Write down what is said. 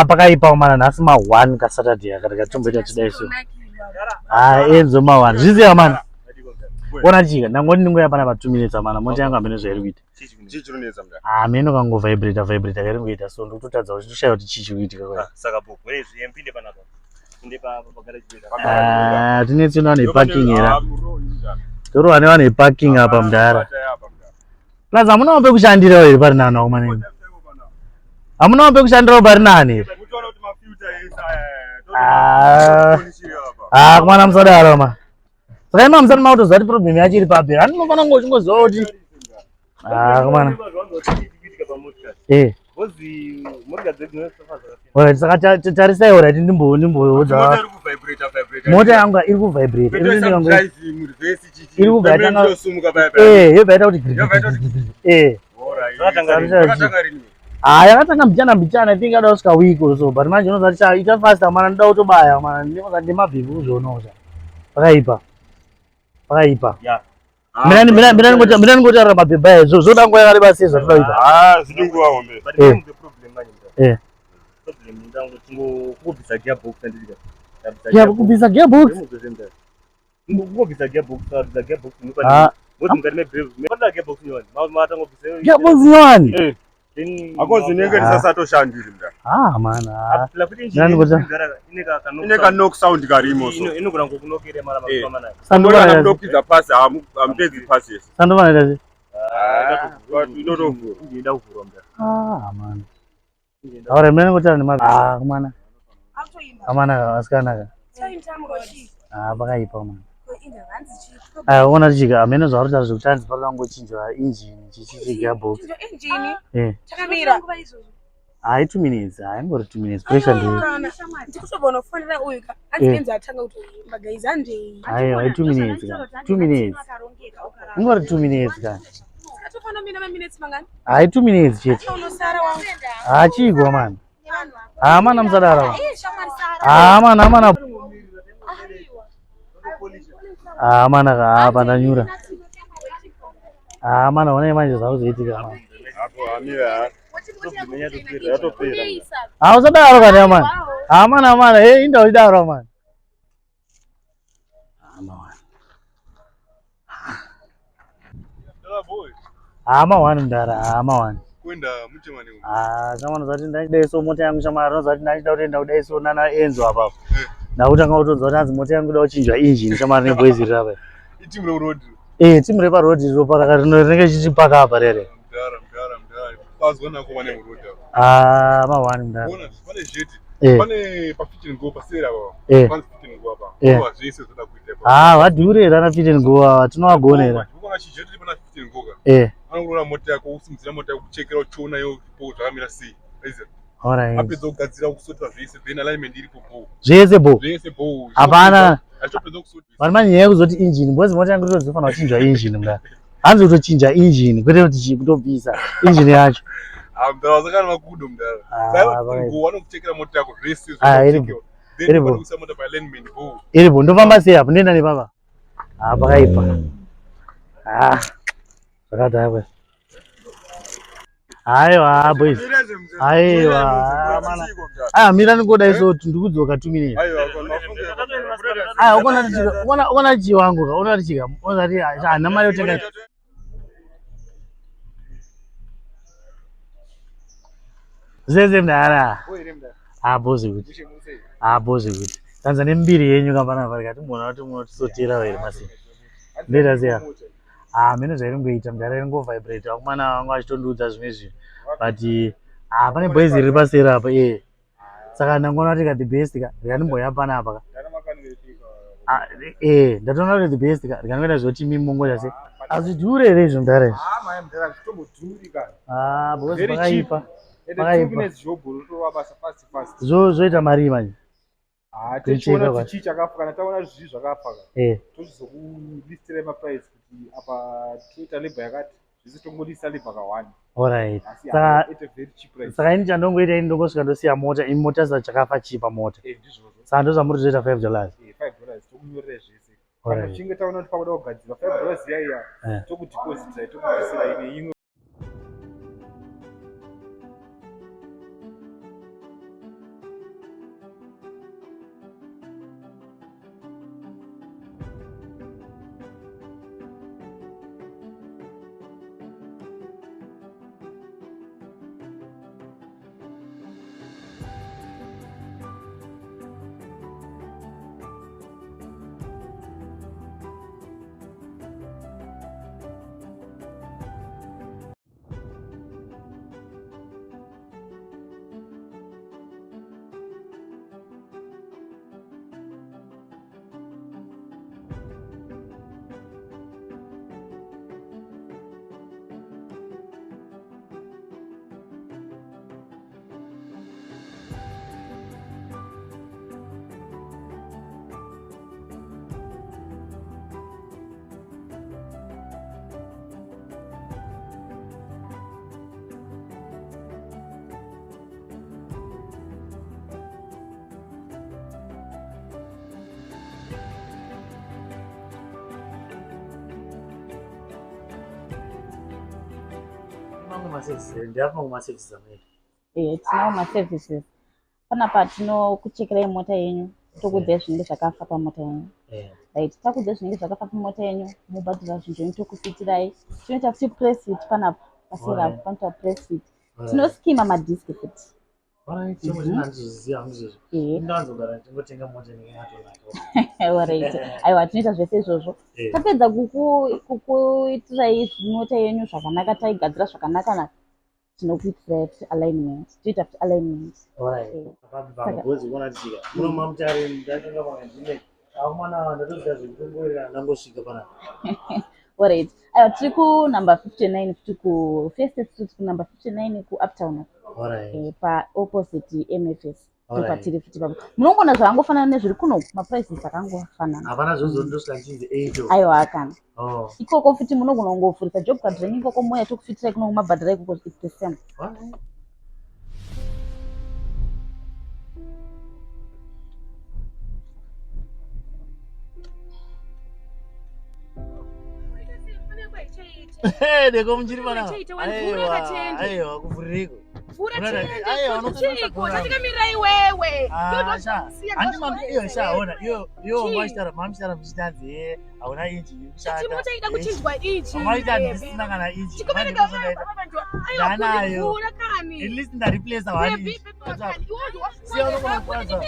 pakaipa mana nhasi ma1 kaSaturday akatika tomboita tidaiso. Enzo ma1 zviziva mana. Ona chika ndangoti ndingoya pana pa 2 minutes amana moti yangu amene zvairi kuita. Meno kango vibrate kari kuita so ndototadza kuti toshaya kuti chichi kuitika kwa. Saka bobo izvi empinde panapa. Inde pa pagara chipeta. Tine tsino ne parking era. Toro ane wane parking apa mudara. Plaza amuna wape kushandira iri pari nani wakumanini. Amuna wape kushandira pari nani. Kumana musadaro ma. Saka ima musati mautozati problem yacho iri papi. Anofana ngochingoziva kuti kumana. Alright, saka tarisai alright ndimboudza. Mota yangu iri kuvibrate. Iri kugaita yobaita kuti yakatanga mbichana I think ada kusvika week or so but manje unozati ita fast mana ndoda kutobaya mana ndemabhebhi kuzvionawo pakaipa. Mina ngotaura mabhebhi aya zvoda nguva yakareba sei zvatoda kuita. Zvinonguva hombe. But the problem manje. Problem ndango kubvisa gearbox andika. Kubvisa gearbox? Kubvisa gearbox nopani. Woti ngari nebhebhi. Mepanda gearbox nyowani. Mata ngobvisa. Gearbox nyowani? Akozi nenge risasatoshandiri mda. Mana. Nani ngota? Ineka knock sound karimo so. Inogona ngokunokere mara mapama nayo. Sandova nokidza pasi amupedzi pasi yese. Sandova ndazi. Inotovhura. Ndinda kuvhura mda. Mana. Ahora mina ngota nema kumana. Amana asikanaka. Pakaipa mana. Ona tichika amene zvauri zvekutanzi pala ngochinjwa engine chichi gearbox. Chakamira. 2 minutes. Ngori 2 minutes. Pressure ndiyo. Ndikutobona kufanira uyu ka. Anzi atanga kuti magaiza ndei. 2 minutes. 2 minutes. Ngori 2 minutes ka. Atofana mina ma minutes mangani? 2 minutes chete. Unosara wangu. Chigwa man. Mana musadara. Mana. Mana ka pandanyura. Mana one manje zvakuzoitika mana. Apo amira. Usadaro kana man. Mana inda idaro man. One mdara, one. Kwenda muchemani. Kama unazati ndaiso mota yangu chamara unazati ndaida kuenda kudaiso nana Enzo apapo. Ndautanga kutonzwa kuti mota yangu ida kuchinjwa engine chamara neboys iri apa. Itimu road. Timu repa road ropa rinenge chichipaka apa rere. Mdara. Bazona ko vane road. One mdara. Bona pane jet. Pane pa fit and go pasera apa. Pane fit and go apa. Kwa zvese zvoda kuita. Vadhure rana fit and go tinovagonera. Ukonga chijet pana fit and go. Anongorora mota yako usimudzira mota yako kuchekera uchiona yo po zvakamira sei. Alright. Apedza kugadzira kusota zvese then alignment iripo po. Zvese po. Hapana. Achopedza kusota. Vanhu nyaya kuzoti engine bozi mota yangu tozofanira kuchinjwa engine mda. Hanzi kutochinja engine kwete kuti kutobvisa engine yacho. Mdara zakana makudo mdara. Saiwa ngo wanokuchekera mota yako zvese. Iripo. Kuisa mota pa alignment po. Iripo ndofamba sei apo ndenda nepapa. Pakaipa. Zvakadai kwe. Aiwa boys. Aiwa mana. Mira ningoda iso ndikudzoka 2 minutes. Ukona chiwangu ka unati chika. Unati ana mari yotenga. Zeze mdara. Bozi kuti. Bozi kuti. Tanzania mbiri yenyu kapana pari kati mbona kuti munotisotera here masi. Ndeta ziya. Mene zvairingoita mdara iringovibrate kumana wangu achitondiudza zvimwe zvinhu but pane boys riri pasera apa saka ndangona kuti the best ka ndikandimboya pana apa ka ndatoona kuti the best ka ndikangoita zvoti mimongoja se azvidhure here izvo mdara bosi pakaipa zvoita mari manje tichiona tichi chakafa kana taona zvizi zvakafa tochizokulistira maprice kuti apa toita labor yakati zvese tongolisa labor ka1. Alright. Saka ini chandongoita ini ndongosvika ndosiya mota imota chakafa chipa mota. Saka ndozvamuri zoita $5. $5 tokunyorera zvese. Kana chinge taona kuti pakuda kugadzira $5 iya tokudeposita tokubvisira ine imwe Tinawo maservices. Panapa tinokuchekerai mota yenyu, tokudzai zvinenge zvakafa pamota yenyu. Right, takudzai zvinenge zvakafa pamota yenyu, mobhadhara zvinhu zvenyu tokufitirai. Tinoita futi press fit panapa, pasera panoita press fit. Tinoskima madhiski futi. Aiwa, tinoita zvese izvozvo. Tapedza kukuitirai mota yenyu zvakanaka, taigadzira zvakanaka, tinokuitirai futi alignment. Tinoita futi alignment. Alright. Aiwa, tiri kunumber 59 futi First Street, kunumber 59 kuUptown. Pa opposite MFS. Patiri futi papo. Munongona zvangofanana nezviri kuno, maprices akangofanana. Hapana zvozondosvika ndichinzi 8. Aiwa, akana. Ikoko futi munogona kungofurisa job card renyu ikoko moya tokufitirai kuno mabhadhara ikoko it's the same. Deko mjiri mana. Aiwa, kuvuriko. Mirai wewe. Mamshara mchitanzi hauna inchi kushanda. Chitima chaida kuchinjwa inchi. Maita ndisina kana inchi. Ndanayo. At least nda replace one inch. Sio unokona kwanza.